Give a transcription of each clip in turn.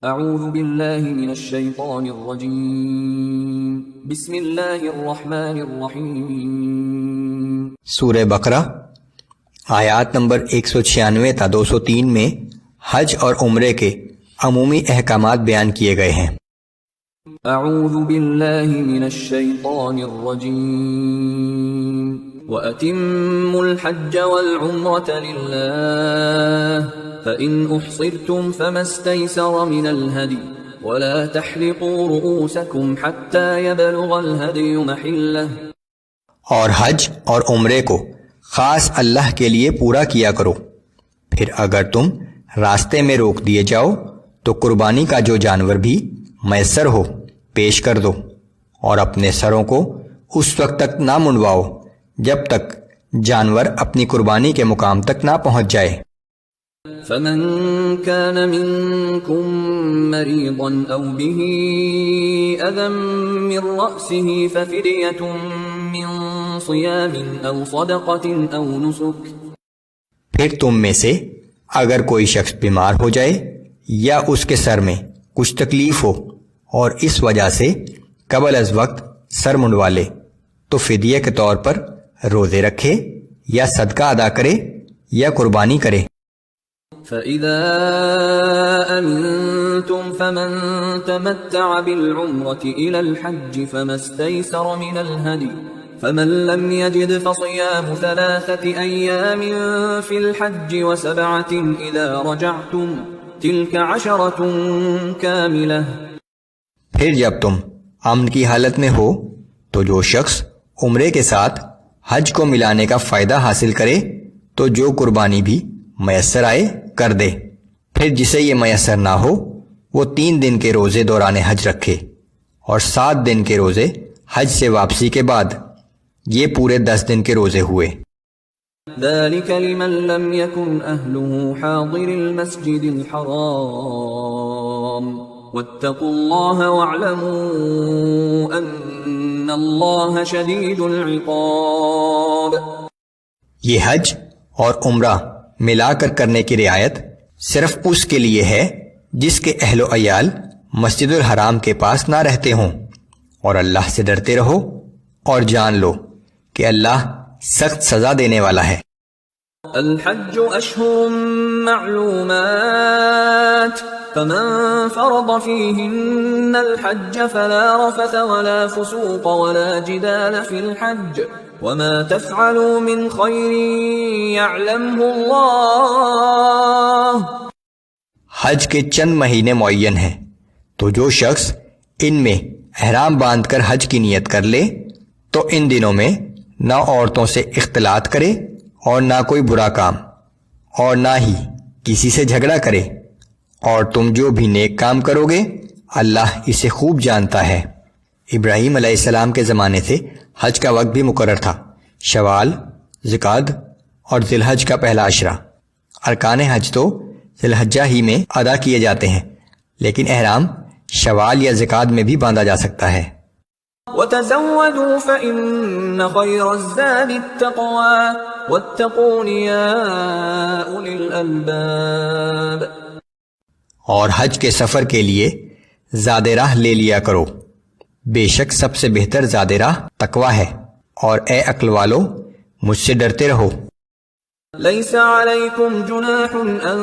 اعوذ باللہ من الشیطان الرجیم بسم اللہ الرحمن الرحیم۔ سورہ بقرہ آیات نمبر 196 تا 203 میں حج اور عمرے کے عمومی احکامات بیان کیے گئے ہیں۔ اعوذ باللہ من الشیطان الرجیم وَأَتِمُّوا الْحَجَّ وَالْعُمْرَةَ لِلَّهِ فَإِنْ أُحْصِرْتُمْ فَمَا اسْتَيْسَرَ مِنَ الْهَدْيِ وَلَا تَحْلِقُوا رُؤُوسَكُمْ حَتَّى يَبْلُغَ الْهَدْيُ مَحِلَّهُ، اور حج اور عمرے کو خاص اللہ کے لیے پورا کیا کرو، پھر اگر تم راستے میں روک دیے جاؤ تو قربانی کا جو جانور بھی میسر ہو پیش کر دو، اور اپنے سروں کو اس وقت تک نہ منڈواؤ جب تک جانور اپنی قربانی کے مقام تک نہ پہنچ جائے۔ فَمَن كَانَ مِنكُم مَّرِيضًا أَوْ بِهِ أَذًى مِّن رَّأْسِهِ فَفِدْيَةٌ مِّن صِيَامٍ أَوْ صَدَقَةٍ أَوْ نُسُكٍ، پھر تم میں سے اگر کوئی شخص بیمار ہو جائے یا اس کے سر میں کچھ تکلیف ہو اور اس وجہ سے قبل از وقت سر منڈوا لے تو فدیہ کے طور پر روزے رکھے یا صدقہ ادا کرے یا قربانی کرے۔ فَإِذَا أَمِنْتُمْ فَمَنْ تَمَتَّعَ بِالْعُمْرَةِ إِلَى الْحَجِّ فَمَا اسْتَيْسَرَ مِنَ الْهَدْيِ فَمَنْ لَمْ يَجِدْ فَصِيَامُ 3 أَيَّامٍ فِي الْحَجِّ و7 إِذَا رَجَعْتُمْ تِلْكَ 10 كَامِلَةٌ۔ پھر جب تم امن کی حالت میں ہو تو جو شخص عمرے کے ساتھ حج کو ملانے کا فائدہ حاصل کرے تو جو قربانی بھی میسر آئے کر دے، پھر جسے یہ میسر نہ ہو وہ 3 دن کے روزے دوران حج رکھے اور 7 دن کے روزے حج سے واپسی کے بعد، یہ پورے 10 دن کے روزے ہوئے۔ ذَلِكَ لِمَن لَّمْ يَكُنْ أَهْلُهُ حَاضِرِ الْمَسْجِدِ الْحَرَامِ وَاتَّقُوا اللَّهَ وَاعْلَمُوا أَنَّ اللَّهَ شَدِيدُ الْعِقَابِ۔ یہ حج اور عمرہ ملا کر کرنے کی رعایت صرف اس کے لیے ہے جس کے اہل و عیال مسجد الحرام کے پاس نہ رہتے ہوں، اور اللہ سے ڈرتے رہو اور جان لو کہ اللہ سخت سزا دینے والا ہے۔ الحج اشہر معلومات فمن فرض فيهن الحج فلا رفث ولا فسوق ولا جدال في الحج وما تفعلوا من خير يعلمه الله۔ حج کے چند مہینے معین ہیں، تو جو شخص ان میں احرام باندھ کر حج کی نیت کر لے تو ان دنوں میں نہ عورتوں سے اختلاط کرے اور نہ کوئی برا کام، اور نہ ہی کسی سے جھگڑا کرے، اور تم جو بھی نیک کام کرو گے اللہ اسے خوب جانتا ہے۔ ابراہیم علیہ السلام کے زمانے سے حج کا وقت بھی مقرر تھا، شوال، ذوالقعدہ اور ذی الحج کا پہلا عشرہ۔ ارکان حج تو ذی الحجہ ہی میں ادا کیے جاتے ہیں، لیکن احرام شوال یا ذوالقعدہ میں بھی باندھا جا سکتا ہے۔ وَتَزَوَّدُوا فَإِنَّ خَيْرَ الزَّادِ التَّقْوَى وَاتَّقُونِ يَا أُولِي الْأَلْبَابِ۔ اور حج کے سفر کے لیے زاد راہ لے لیا کرو، بے شک سب سے بہتر زاد راہ تقوی ہے، اور اے عقل والو مجھ سے ڈرتے رہو۔ لَيْسَ عَلَيْكُمْ جُنَاحٌ أَن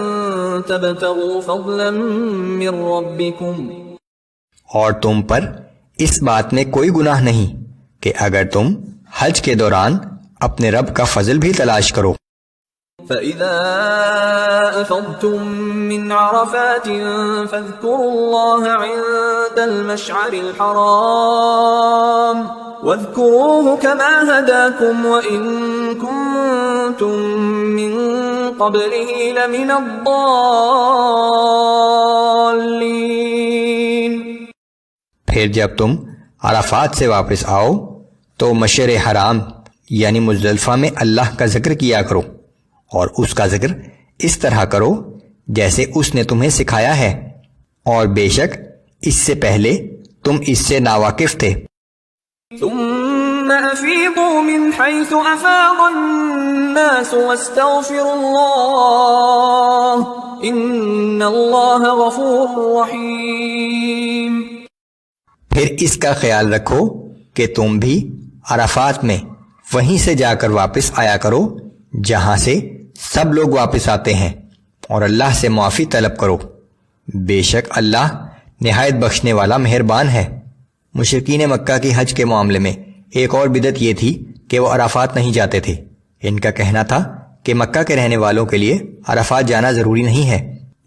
تَبْتَغُوا فَضْلًا مِّن رَّبِّكُمْ، اور تم پر اس بات میں کوئی گناہ نہیں کہ اگر تم حج کے دوران اپنے رب کا فضل بھی تلاش کرو۔ فَإِذَا أَفَضْتُم مِّنْ عَرَفَاتٍ فَاذْكُرُوا اللَّهَ عِندَ الْمَشْعَرِ الْحَرَامِ وَاذْكُرُوهُ كَمَا هَدَاكُمْ وَإِن كُنتُم مِّن قَبْلِهِ لَمِنَ الضَّالِّينَ۔ پھر جب تم عرفات سے واپس آؤ تو مشعر حرام یعنی مزدلفہ میں اللہ کا ذکر کیا کرو، اور اس کا ذکر اس طرح کرو جیسے اس نے تمہیں سکھایا ہے، اور بے شک اس سے پہلے تم اس سے ناواقف تھے۔ ثم ثم أفيضوا من حيث أفاض الناس واستغفروا الله إن الله غفور رحيم۔ پھر اس کا خیال رکھو کہ تم بھی عرفات میں وہیں سے جا کر واپس آیا کرو جہاں سے سب لوگ واپس آتے ہیں، اور اللہ سے معافی طلب کرو، بے شک اللہ نہایت بخشنے والا مہربان ہے۔ مشرکین مکہ کی حج کے معاملے میں ایک اور بدعت یہ تھی کہ وہ عرفات نہیں جاتے تھے۔ ان کا کہنا تھا کہ مکہ کے رہنے والوں کے لیے عرفات جانا ضروری نہیں ہے۔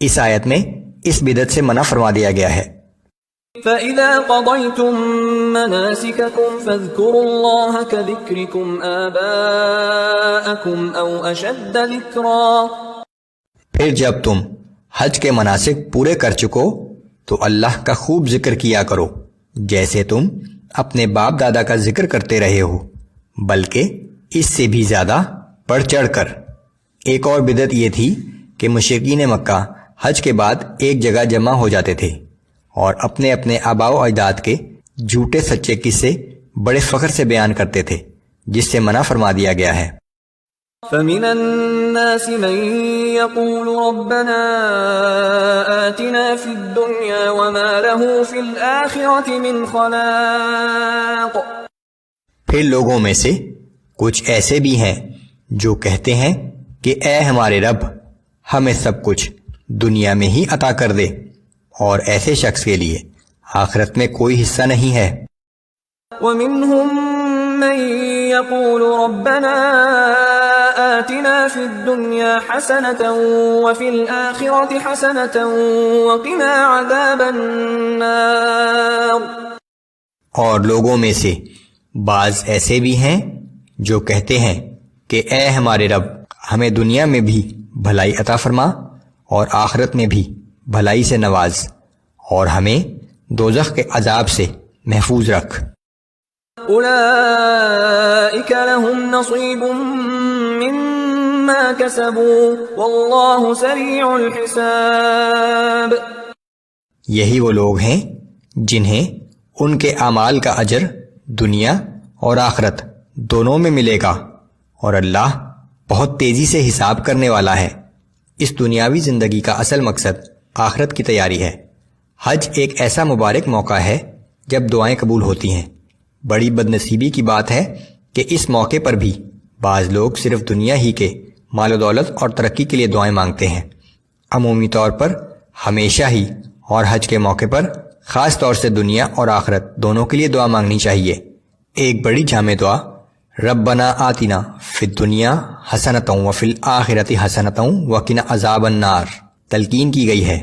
اس آیت میں اس بدعت سے منع فرما دیا گیا ہے۔ فَإِذَا قَضَيْتُم مَّنَاسِكَكُمْ فَاذْكُرُوا اللَّهَ كَذِكْرِكُمْ آبَاءَكُمْ أَوْ أَشَدَّ ذِكْرًا۔ پھر جب تم حج کے مناسک پورے کر چکو تو اللہ کا خوب ذکر کیا کرو، جیسے تم اپنے باپ دادا کا ذکر کرتے رہے ہو، بلکہ اس سے بھی زیادہ بڑھ چڑھ کر۔ ایک اور بدعت یہ تھی کہ مشرکین مکہ حج کے بعد ایک جگہ جمع ہو جاتے تھے اور اپنے اپنے آباء و اجداد کے جھوٹے سچے قصے بڑے فخر سے بیان کرتے تھے، جس سے منع فرما دیا گیا ہے۔ فَمِنَ النَّاسِ مَن يَقُولُ رَبَّنَا آتِنَا فِي الدُّنْيَا وَمَا لَهُ فِي الْآخِرَةِ مِنْ خَلَاقٍ۔ پھر لوگوں میں سے کچھ ایسے بھی ہیں جو کہتے ہیں کہ اے ہمارے رب، ہمیں سب کچھ دنیا میں ہی عطا کر دے، اور ایسے شخص کے لیے آخرت میں کوئی حصہ نہیں ہے۔ وَمِنْهُمْ مَن يَقُولُ رَبَّنَا آتِنَا فِي الدُّنْيَا حَسَنَةً وَفِي الْآخِرَةِ حَسَنَةً وَقِنَا عَذَابَ النَّارِ۔ اور لوگوں میں سے بعض ایسے بھی ہیں جو کہتے ہیں کہ اے ہمارے رب، ہمیں دنیا میں بھی بھلائی عطا فرما اور آخرت میں بھی بھلائی سے نواز، اور ہمیں دوزخ کے عذاب سے محفوظ رکھ۔ اولئک لهم نصیب مما کسبوا واللہ سریع الحساب۔ یہی وہ لوگ ہیں جنہیں ان کے اعمال کا اجر دنیا اور آخرت دونوں میں ملے گا، اور اللہ بہت تیزی سے حساب کرنے والا ہے۔ اس دنیاوی زندگی کا اصل مقصد آخرت کی تیاری ہے۔ حج ایک ایسا مبارک موقع ہے جب دعائیں قبول ہوتی ہیں۔ بڑی بد نصیبی کی بات ہے کہ اس موقع پر بھی بعض لوگ صرف دنیا ہی کے مال و دولت اور ترقی کے لیے دعائیں مانگتے ہیں۔ عمومی طور پر ہمیشہ ہی اور حج کے موقع پر خاص طور سے دنیا اور آخرت دونوں کے لیے دعا مانگنی چاہیے۔ ایک بڑی جامع دعا ربنا آتنا فی الدنیا حسنۃ وفی الآخرۃ حسنۃ وقنا عذاب النار تلقین کی گئی ہے۔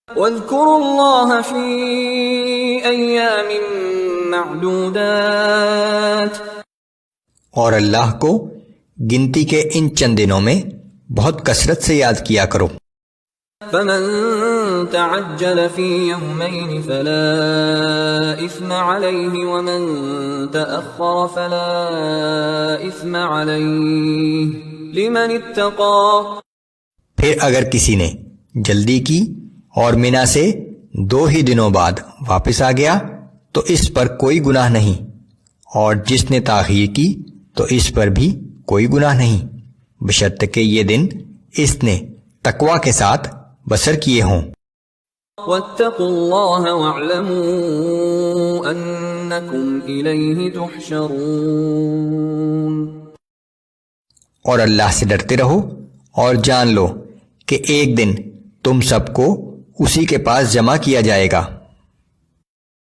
واذکروا اللہ فی ایام معدودات، اور اللہ کو گنتی کے ان چند دنوں میں بہت کثرت سے یاد کیا کرو۔ فمن تعجل في يومين فلا إثم عليه ومن تأخر فلا إثم عليه لمن اتقى۔ پھر اگر کسی نے جلدی کی اور منا سے 2 ہی دنوں بعد واپس آ گیا تو اس پر کوئی گناہ نہیں، اور جس نے تاخیر کی تو اس پر بھی کوئی گناہ نہیں، بشرط کہ یہ دن اس نے تقوی کے ساتھ بسر کیے ہوں۔ واتقوا اللہ واعلموا انکم الیہ تحشرون۔ اور اللہ سے ڈرتے رہو اور جان لو کہ ایک دن تم سب کو اسی کے پاس جمع کیا جائے گا۔